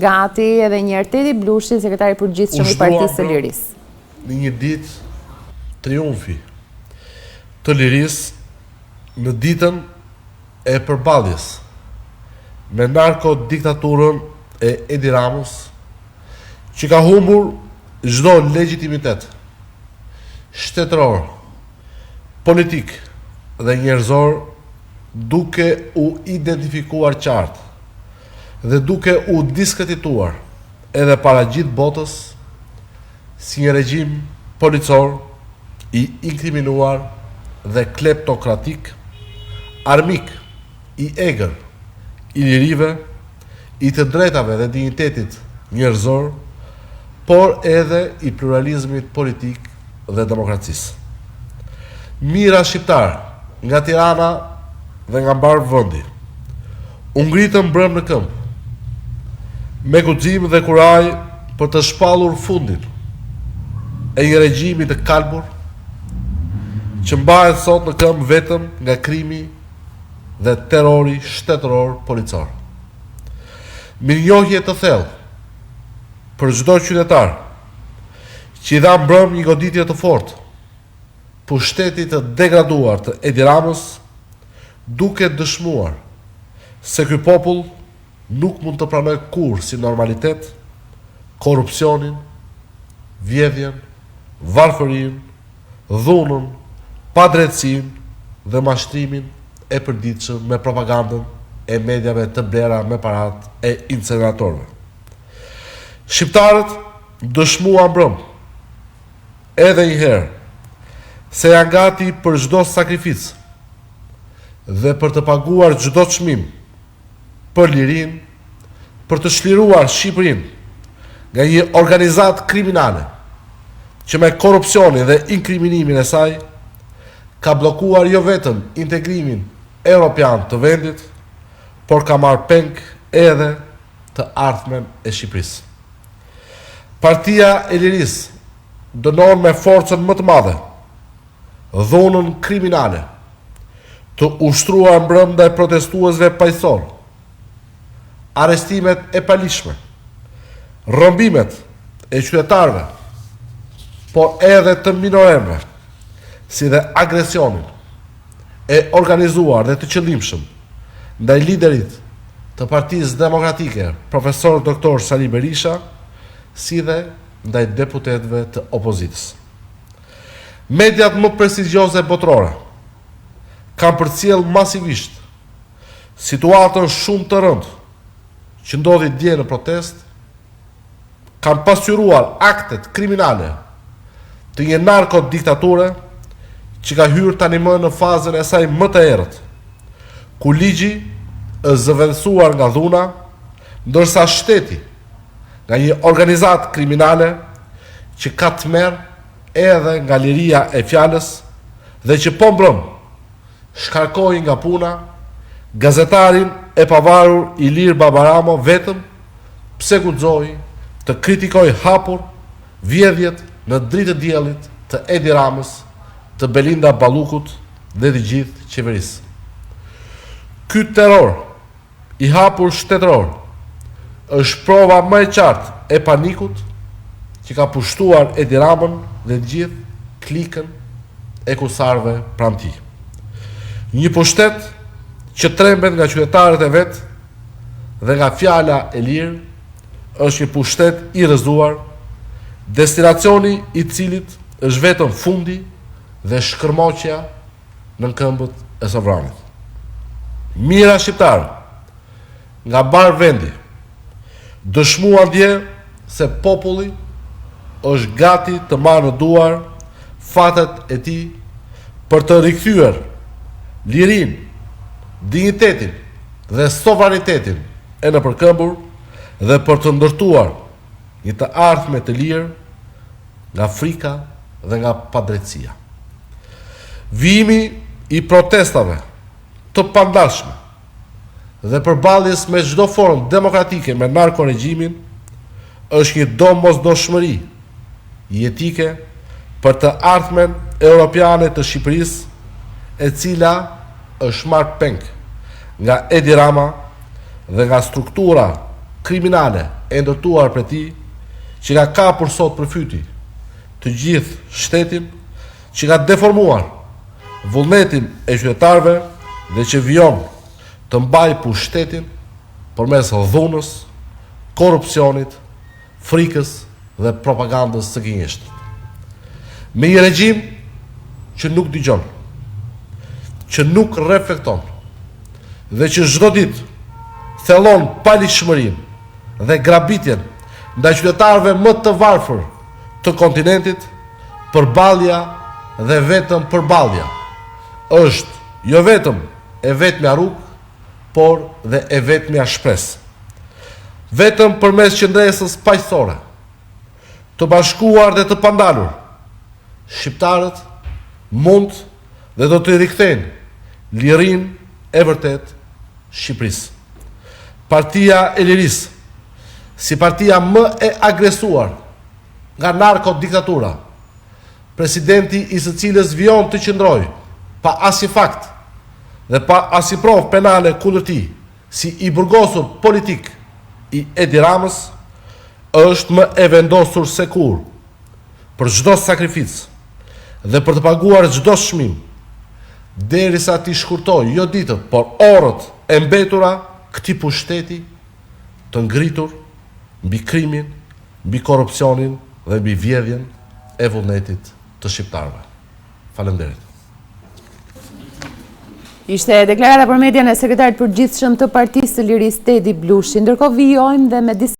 Gati edhe një Ertedi Blushi, sekretari përgjithshëm i Partisë së Lirisë. Në një ditë triumfi të Lirisë në ditën e përballjes me narkodiktaturën e Edi Ramës, që ka humbur çdo legitimitet shtetëror, politik dhe njerëzor, duke u identifikuar qartë dhe duke u diskredituar edhe para gjithë botës si një regjim policor i inkriminuar dhe kleptokratik, armik i egër i lirive, i të drejtave dhe dignitetit njerëzor, por edhe i pluralizmit politik dhe demokracisë. Mira shqiptar nga Tirana dhe nga mbar vendi u ngritën brëm në këmbë, me guxim dhe kuraj për të shpallur fundin e një regjimi të kalbur që mbahet sot në këmbë vetëm nga krimi dhe terrori shtetëror policor. Mirënjohje të thellë për çdo qytetar që i dha mbrëm një goditje të fortë pushtetit të degraduar të Edi Ramës, duke dëshmuar se ky popull nuk mund të pranoj kur si normalitet korrupsionin, vjedhjen, varfërinë, dhunën, padrejtësinë dhe mashtrimin e përditshëm me propagandën e mediave të blera me parat e inceneratorëve. Shqiptarët dëshmuan mbrëm edhe një herë se janë gati për çdo sakrificë dhe për të paguar çdo çmim për lirinë, për të çliruar Shqipërinë nga një organizatë kriminale që me korrupsionin dhe inkriminimin e saj ka bllokuar jo vetëm integrimin evropian të vendit, por ka marrë peng edhe të ardhmen e Shqipërisë. Partia e Lirisë dënon me forcën më të madhe dhunën kriminale të ushtruar mbrëm ndaj protestuesve paqësor, arrestimet e palishme, rrëmbimet e qytetarëve, por edhe të minorëve, si dhe agresionin e organizuar dhe të qëllimshëm ndaj liderit të Partisë Demokratike, profesor doktor Sali Berisha, si dhe ndaj deputetëve të opozitës. Mediat më prestigjioze botërore kanë përcjell masivisht situatën shumë të rëndë që ndodhi dje në protest, kanë pasqyruar aktet kriminale të një narkodiktature që ka hyrë tani më në fazën e saj më të errët, ku ligji është zëvendësuar nga dhuna, ndërsa shteti nga një organizatë kriminale që ka të merë edhe nga liria e fjalës dhe që po mbrëm shkarkoi nga puna gazetarin e pavarur Ilir Babaramo vetëm pse guxoi të kritikoj hapur vjedhjet në dritë të diellit të Edi Ramës, të Belinda Ballukut dhe të gjithë qeverisë. Ky terror i hapur shtetëror është prova më e qartë e panikut që ka pushtuar Edi Ramën dhe të gjithë klikën e kusarve pranë tij. Një pushtet që trembet nga qytetarët e vet dhe nga fjala e lirë, është një pushtet i rrëzuar, destinacioni i cilit është vetëm fundi dhe shkërmoqja në këmbët e sovranit. Mira shqiptarë nga bar vendi dëshmuan dje se populli është gati të marrë në duar fatet e tij për të rikthyer lirinë, dignitetin dhe sovranitetin e nëpërkëmbur dhe për të ndërtuar një të ardhme të lirë nga frika dhe nga padrejtësia. Vijimi i protestave të pandashme dhe përballjes me çdo formë demokratike me narkoregjimin është një domosdoshmëri jetike për të ardhmen europiane të Shqipërisë, e cila është marrë peng nga Edi Rama dhe nga struktura kriminale e ndërtuar për ti, që ka kapur sot përfyti të gjithë shtetin, që ka deformuar vullnetin e qytetarëve dhe që vijon të mbaj pushtetin përmes dhunës, korrupsionit, frikës dhe propagandës së gënjeshtër. Me një regjim që nuk dëgjon, që nuk reflekton dhe që çdo ditë thellon palishmërinë dhe grabitjen ndaj qytetarëve më të varfër të kontinentit, përballja dhe vetëm përballja është jo vetëm e vetmja rrugë, por dhe e vetmja shpresë. Vetëm përmes qendresës paqësore, të bashkuar dhe të pandalur, shqiptarët mund dhe do të rikthejnë lirinë e vërtet Shqipërisë. Partia e Lirisë, si partia më e agresuar nga narkodiktatura, presidenti i së cilës vijon të qëndrojë pa asnjë fakt dhe pa asnjë provë penale kundër tij, si i burgosur politik i Edi Ramës, është më e vendosur se kur për çdo sakrificë dhe për të paguar çdo çmim, derisa t'i shkurtoj jo ditët, por orët e mbetura këtij pushteti të ngritur mbi krimin, mbi korrupsionin dhe mbi vjedhjen e vullnetit të shqiptarëve. Faleminderit. Ishte deklarata për median e sekretarit përgjithshëm të Partisë së Lirisë Edi Blushi, ndërkohë vijojmë dhe me disa